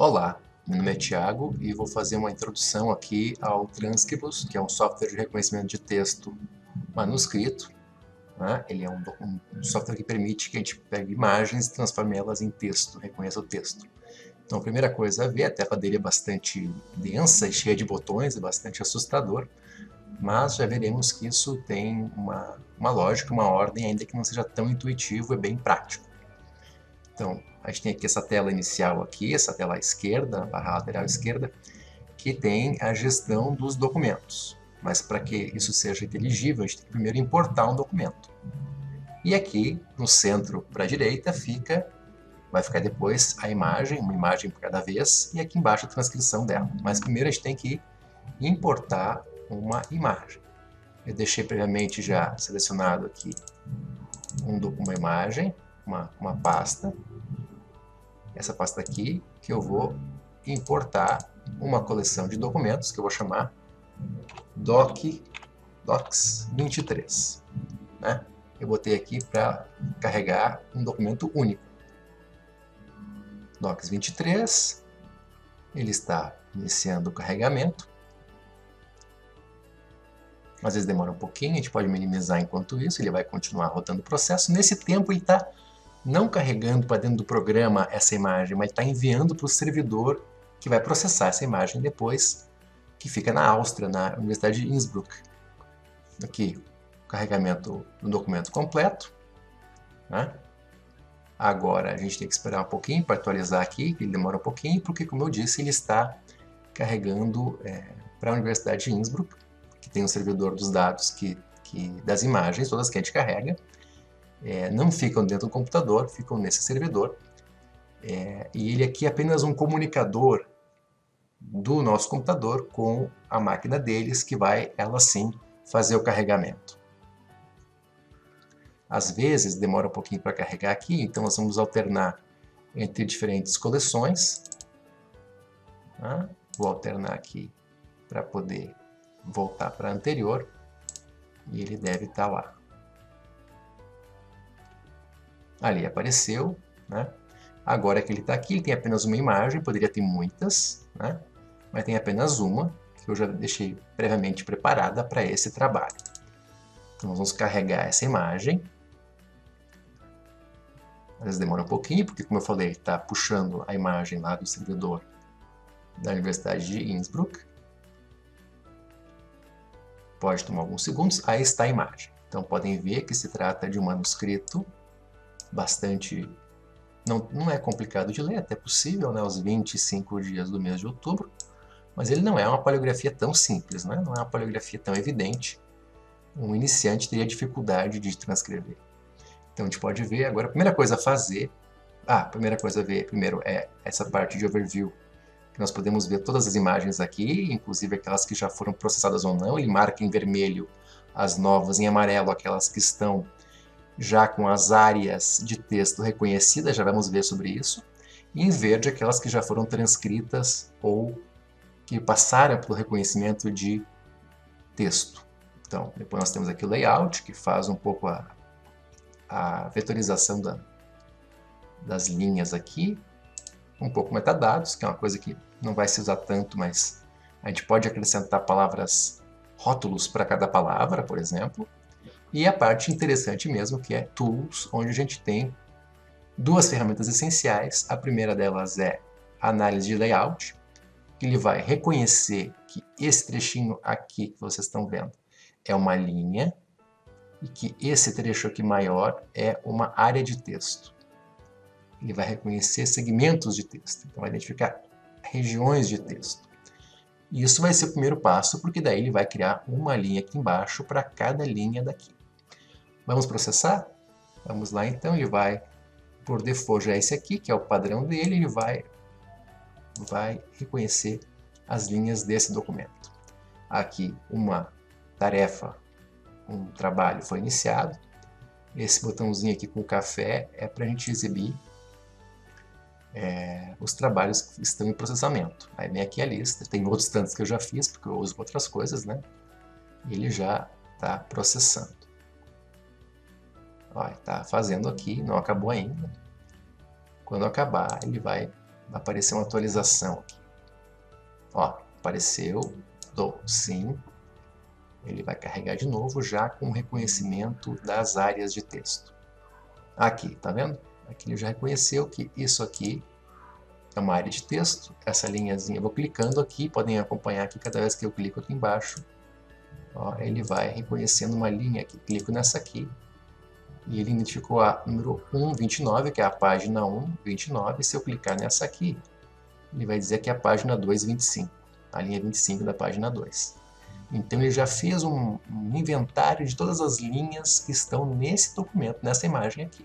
Olá, meu nome é Thiago e vou fazer uma introdução aqui ao Transcribus, que é um software de reconhecimento de texto manuscrito, né? Ele é um software que permite que a gente pegue imagens e transforme elas em texto, reconheça o texto. Então a primeira coisa a ver, a tela dele é bastante densa e cheia de botões, é bastante assustador, mas já veremos que isso tem uma lógica, uma ordem, ainda que não seja tão intuitivo, é bem prático. Então, a gente tem aqui essa tela inicial aqui, essa tela à esquerda, barra lateral esquerda, que tem a gestão dos documentos. Mas para que isso seja inteligível, a gente tem que primeiro importar um documento. E aqui, no centro para a direita, vai ficar depois a imagem, uma imagem por cada vez, e aqui embaixo a transcrição dela. Mas primeiro a gente tem que importar uma imagem. Eu deixei previamente já selecionado aqui uma imagem, uma pasta. Essa pasta aqui, que eu vou importar uma coleção de documentos, que eu vou chamar Docs23. Né? Eu botei aqui para carregar um documento único. Docs23, ele está iniciando o carregamento. Às vezes demora um pouquinho, a gente pode minimizar enquanto isso, ele vai continuar rodando o processo. Nesse tempo ele está não carregando para dentro do programa essa imagem, mas está enviando para o servidor que vai processar essa imagem depois, que fica na Áustria, na Universidade de Innsbruck. Aqui, o carregamento do documento completo. Né? Agora a gente tem que esperar um pouquinho para atualizar aqui, que ele demora um pouquinho, porque, como eu disse, ele está carregando para a Universidade de Innsbruck, que tem um servidor dos dados das imagens, todas que a gente carrega. Não ficam dentro do computador, ficam nesse servidor. E ele aqui é apenas um comunicador do nosso computador com a máquina deles, que vai, ela sim, fazer o carregamento. Às vezes demora um pouquinho para carregar aqui, então nós vamos alternar entre diferentes coleções. Vou alternar aqui para poder voltar para a anterior, e ele deve estar lá. Ali apareceu, né? Agora que ele está aqui, ele tem apenas uma imagem, poderia ter muitas, né? Mas tem apenas uma, que eu já deixei previamente preparada para esse trabalho. Então nós vamos carregar essa imagem. Às vezes demora um pouquinho, porque, como eu falei, está puxando a imagem lá do servidor da Universidade de Innsbruck. Pode tomar alguns segundos. Aí está a imagem. Então podem ver que se trata de um manuscrito bastante... Não é complicado de ler, até possível, né, aos 25 dias do mês de outubro, mas ele não é uma paleografia tão simples, né? Não é uma paleografia tão evidente. Um iniciante teria dificuldade de transcrever. Então a gente pode ver agora, a primeira coisa a fazer, primeiro é essa parte de overview, que nós podemos ver todas as imagens aqui, inclusive aquelas que já foram processadas ou não. Ele marca em vermelho as novas, em amarelo aquelas que estão já com as áreas de texto reconhecidas, já vamos ver sobre isso, e em verde aquelas que já foram transcritas ou que passaram pelo reconhecimento de texto. Então, depois nós temos aqui o layout, que faz um pouco a vetorização das linhas aqui, um pouco metadados, que é uma coisa que não vai se usar tanto, mas a gente pode acrescentar palavras, rótulos para cada palavra, por exemplo. E a parte interessante mesmo, que é Tools, onde a gente tem duas ferramentas essenciais. A primeira delas é a análise de layout, que ele vai reconhecer que esse trechinho aqui que vocês estão vendo é uma linha e que esse trecho aqui maior é uma área de texto. Ele vai reconhecer segmentos de texto, então vai identificar regiões de texto. E isso vai ser o primeiro passo, porque daí ele vai criar uma linha aqui embaixo para cada linha daqui. Vamos processar? Vamos lá então, ele vai, por default já é esse aqui, que é o padrão dele, ele vai reconhecer as linhas desse documento. Aqui uma tarefa, um trabalho foi iniciado. Esse botãozinho aqui com o café é para a gente exibir os trabalhos que estão em processamento. Aí vem aqui a lista, tem outros tantos que eu já fiz, porque eu uso outras coisas, né? Ele já está processando. Está fazendo aqui, não acabou ainda. Quando acabar, ele vai Vai aparecer uma atualização aqui. Ó, apareceu, dou sim. Ele vai carregar de novo já com o reconhecimento das áreas de texto. Aqui, tá vendo? Aqui ele já reconheceu que isso aqui é uma área de texto. Essa linhazinha, eu vou clicando aqui, podem acompanhar aqui cada vez que eu clico aqui embaixo. Ó, ele vai reconhecendo uma linha aqui. Clico nessa aqui e ele identificou a número 129, que é a página 1, 29. Se eu clicar nessa aqui, ele vai dizer que é a página 2, 25. A linha 25 da página 2. Então ele já fez um inventário de todas as linhas que estão nesse documento, nessa imagem aqui.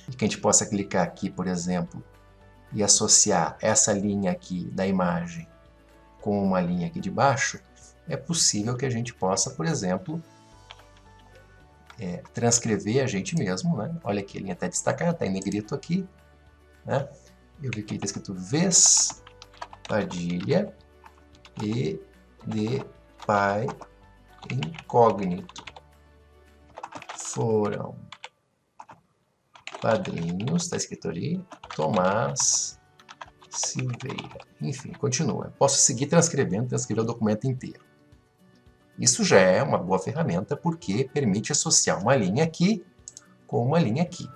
E que a gente possa clicar aqui, por exemplo, e associar essa linha aqui da imagem com uma linha aqui de baixo, é possível que a gente possa, por exemplo, transcrever a gente mesmo, né? Olha aqui, a linha está destacada, está em negrito aqui, né? Eu vi que está escrito Vez Padilha e de pai incógnito foram padrinhos, está escrito ali, Tomás Silveira. Enfim, continua. Posso seguir transcrevendo, transcrever o documento inteiro. Isso já é uma boa ferramenta porque permite associar uma linha aqui com uma linha aqui.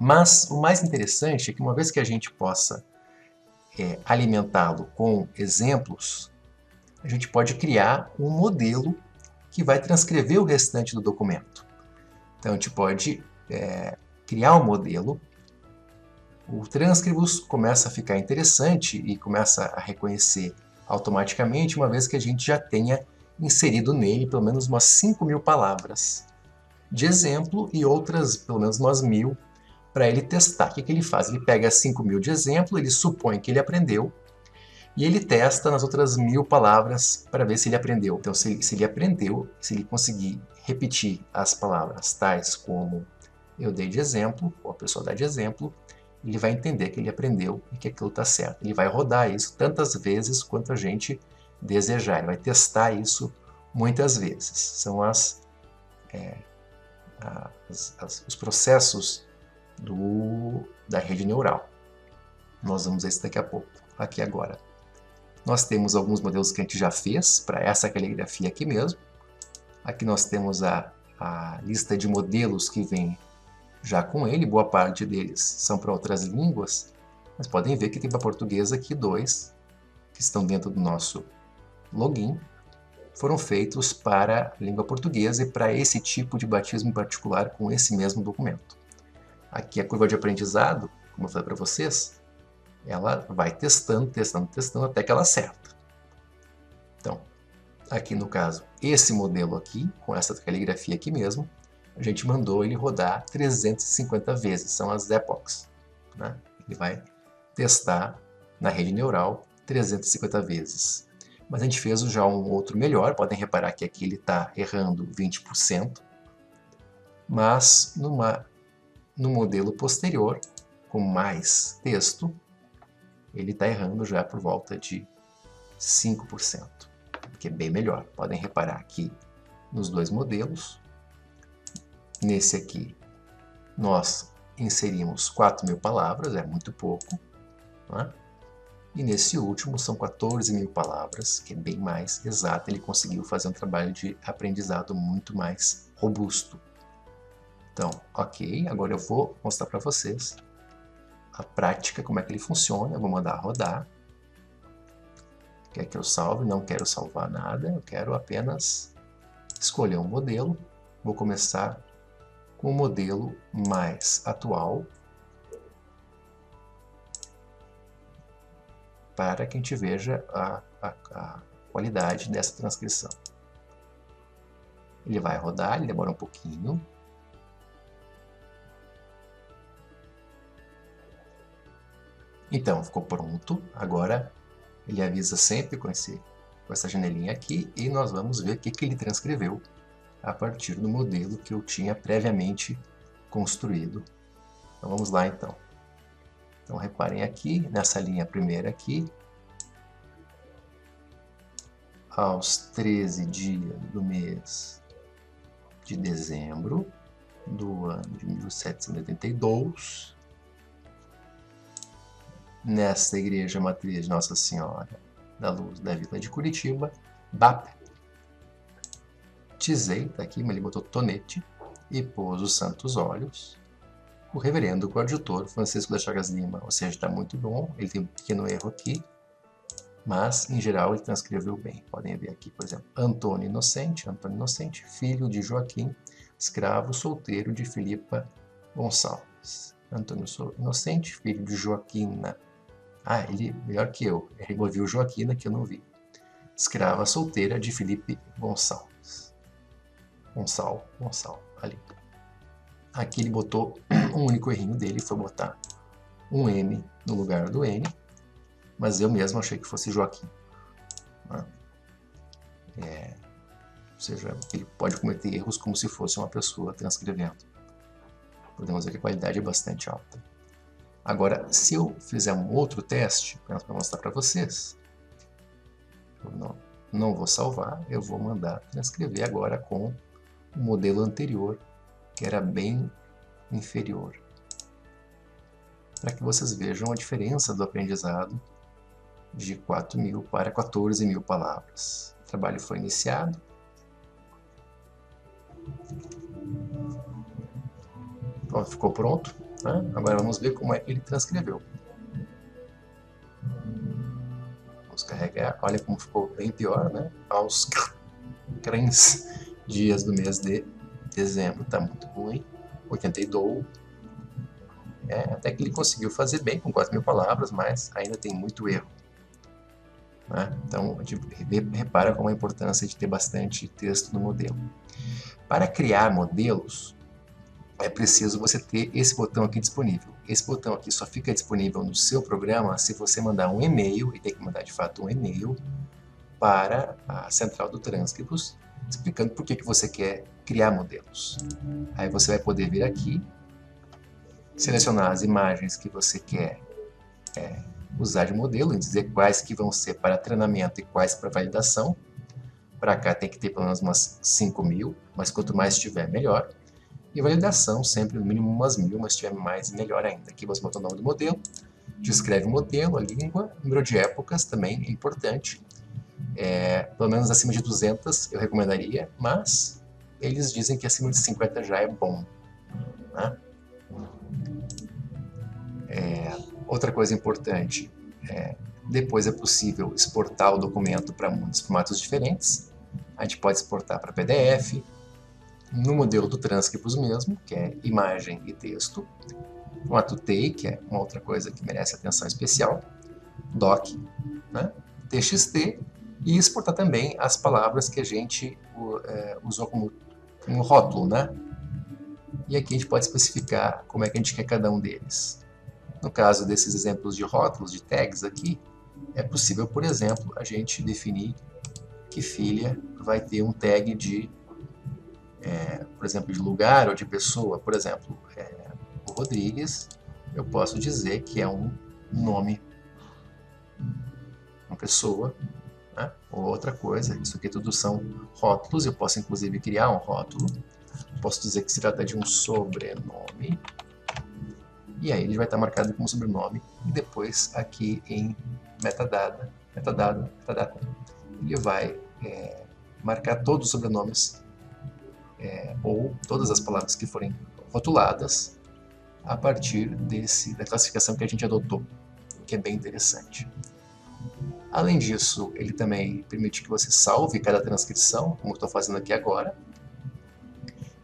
Mas o mais interessante é que uma vez que a gente possa alimentá-lo com exemplos, a gente pode criar um modelo que vai transcrever o restante do documento. Então a gente pode criar um modelo, o Transcribus começa a ficar interessante e começa a reconhecer automaticamente, uma vez que a gente já tenha inserido nele pelo menos umas 5.000 palavras de exemplo e outras pelo menos umas 1.000 para ele testar. O que ele faz? Ele pega 5.000 de exemplo, ele supõe que ele aprendeu e ele testa nas outras 1.000 palavras para ver se ele aprendeu. Então, se ele aprendeu, se ele conseguir repetir as palavras tais como eu dei de exemplo, ou a pessoa dá de exemplo, ele vai entender que ele aprendeu e que aquilo está certo. Ele vai rodar isso tantas vezes quanto a gente desejar. Ele vai testar isso muitas vezes. São os processos da rede neural. Nós vamos ver isso daqui a pouco, aqui agora. Nós temos alguns modelos que a gente já fez para essa caligrafia aqui mesmo. Aqui nós temos a lista de modelos que vem já com ele, boa parte deles são para outras línguas, mas podem ver que tem para português aqui 2, que estão dentro do nosso login, foram feitos para a língua portuguesa e para esse tipo de batismo em particular com esse mesmo documento. Aqui a curva de aprendizado, como eu falei para vocês, ela vai testando, testando, testando até que ela acerta. Então, aqui no caso, esse modelo aqui, com essa caligrafia aqui mesmo, a gente mandou ele rodar 350 vezes, são as epochs. Né? Ele vai testar na rede neural 350 vezes. Mas a gente fez já um outro melhor, podem reparar que aqui ele está errando 20%, mas no modelo posterior, com mais texto, ele está errando já por volta de 5%, que é bem melhor. Podem reparar aqui nos dois modelos. Nesse aqui, nós inserimos 4.000 palavras, é muito pouco. Né? E nesse último são 14.000 palavras, que é bem mais exato. Ele conseguiu fazer um trabalho de aprendizado muito mais robusto. Então, ok, agora eu vou mostrar para vocês a prática, como é que ele funciona. Eu vou mandar rodar. Quer que eu salve? Não quero salvar nada, eu quero apenas escolher um modelo. Vou começar com o modelo mais atual, para que a gente veja a qualidade dessa transcrição. Ele vai rodar, ele demora um pouquinho. Então, ficou pronto. Agora, ele avisa sempre com essa janelinha aqui e nós vamos ver o que ele transcreveu a partir do modelo que eu tinha previamente construído. Então vamos lá então. Então reparem aqui, nessa linha primeira aqui, aos 13 dias do mês de dezembro do ano de 1782, nesta igreja matriz de Nossa Senhora da Luz da Vila de Curitiba, baptizei, tá aqui, mas ele botou tonete, e pôs os santos óleos, o reverendo coadjutor Francisco das Chagas Lima, ou seja, está muito bom, ele tem um pequeno erro aqui, mas em geral ele transcreveu bem. Podem ver aqui, por exemplo, Antônio Inocente, filho de Joaquim, escravo solteiro de Filipa Gonçalves. Antônio Inocente, filho de Joaquina. Ah, ele melhor que eu, ele ouviu Joaquina que eu não vi. Escrava solteira de Felipe Gonçalves. Gonçal, ali. Aqui ele botou um único errinho dele, foi botar um M no lugar do N, mas eu mesmo achei que fosse Joaquim. Ou seja, ele pode cometer erros como se fosse uma pessoa transcrevendo. Podemos ver que a qualidade é bastante alta. Agora, se eu fizer um outro teste, para mostrar para vocês, eu não vou salvar, eu vou mandar transcrever agora com o modelo anterior, que era bem inferior. Para que vocês vejam a diferença do aprendizado de 4.000 para 14.000 palavras. O trabalho foi iniciado. Ó, ficou pronto. Né? Agora vamos ver como é que ele transcreveu. Vamos carregar. Olha como ficou bem pior, né? Aos 3 dias do mês de dezembro. Está muito ruim. 82. Até que ele conseguiu fazer bem com 4.000 palavras, mas ainda tem muito erro. Né? Então, a gente repara como a importância de ter bastante texto no modelo. Para criar modelos, é preciso você ter esse botão aqui disponível. Esse botão aqui só fica disponível no seu programa se você mandar um e-mail, e tem que mandar de fato um e-mail, para a central do Transcripus, explicando por que você quer criar modelos. Aí você vai poder vir aqui, selecionar as imagens que você quer usar de modelo, e dizer quais que vão ser para treinamento e quais para validação. Para cá tem que ter pelo menos umas 5.000, mas quanto mais tiver, melhor. E validação, sempre no mínimo umas 1.000, mas se tiver mais, melhor ainda. Aqui você bota o nome do modelo, descreve o modelo, a língua, número de épocas também é importante. Pelo menos acima de 200 eu recomendaria, mas eles dizem que acima de 50 já é bom. Né? Outra coisa importante, depois é possível exportar o documento para muitos formatos diferentes. A gente pode exportar para PDF, no modelo do Transcripus mesmo, que é imagem e texto, formato TEI, que é uma outra coisa que merece atenção especial, DOC, né? TXT, e exportar também as palavras que a gente usou como rótulo, né? E aqui a gente pode especificar como é que a gente quer cada um deles. No caso desses exemplos de rótulos, de tags aqui, é possível, por exemplo, a gente definir que filha vai ter um tag de, por exemplo, de lugar ou de pessoa. Por exemplo, o Rodrigues, eu posso dizer que é um nome, uma pessoa, né? Ou outra coisa. Isso aqui tudo são rótulos, eu posso inclusive criar um rótulo. Posso dizer que se trata de um sobrenome. E aí ele vai estar marcado como sobrenome. E depois aqui em metadata, ele vai marcar todos os sobrenomes ou todas as palavras que forem rotuladas a partir da classificação que a gente adotou, que é bem interessante. Além disso, ele também permite que você salve cada transcrição, como eu estou fazendo aqui agora.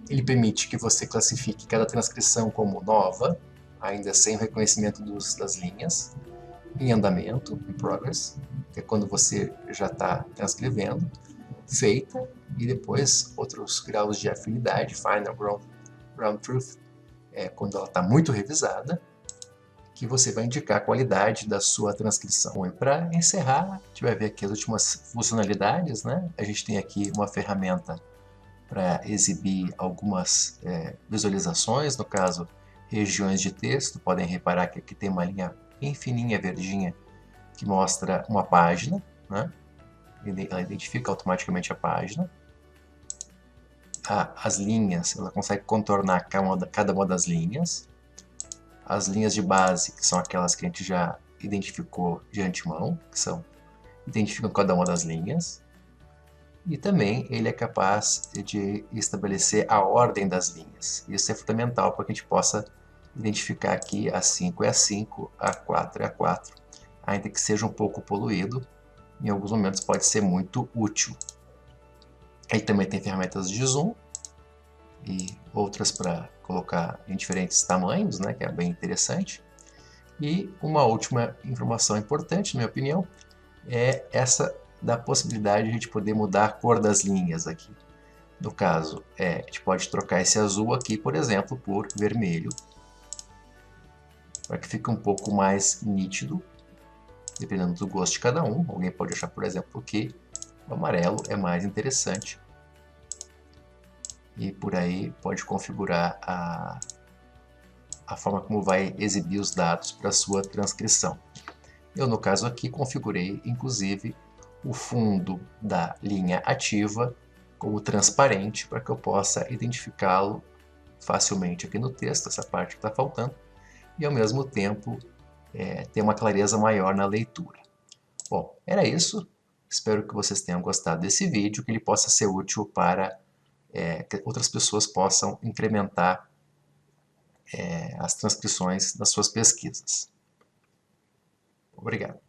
Ele permite que você classifique cada transcrição como nova, ainda sem o reconhecimento das linhas, em andamento, in progress, que é quando você já está transcrevendo, feita, e depois outros graus de afinidade, final, ground truth, quando ela está muito revisada, que você vai indicar a qualidade da sua transcrição. E para encerrar, a gente vai ver aqui as últimas funcionalidades, né? A gente tem aqui uma ferramenta para exibir algumas visualizações, no caso, regiões de texto. Podem reparar que aqui tem uma linha bem fininha, verdinha, que mostra uma página, né? Ela identifica automaticamente a página. As linhas, ela consegue contornar cada uma das linhas. As linhas de base, que são aquelas que a gente já identificou de antemão, identificam cada uma das linhas. E também ele é capaz de estabelecer a ordem das linhas. Isso é fundamental para que a gente possa identificar aqui A5 é A5, A4 é A4, ainda que seja um pouco poluído, em alguns momentos pode ser muito útil. Ele também tem ferramentas de zoom e outras para colocar em diferentes tamanhos, né, que é bem interessante. E uma última informação importante, na minha opinião, é essa da possibilidade de a gente poder mudar a cor das linhas aqui. No caso, a gente pode trocar esse azul aqui, por exemplo, por vermelho, para que fique um pouco mais nítido, dependendo do gosto de cada um. Alguém pode achar, por exemplo, que o amarelo é mais interessante. E por aí pode configurar a forma como vai exibir os dados para a sua transcrição. Eu, no caso aqui, configurei, inclusive, o fundo da linha ativa como transparente para que eu possa identificá-lo facilmente aqui no texto, essa parte que está faltando, e ao mesmo tempo ter uma clareza maior na leitura. Bom, era isso. Espero que vocês tenham gostado desse vídeo, que ele possa ser útil para que outras pessoas possam incrementar as transcrições das suas pesquisas. Obrigado.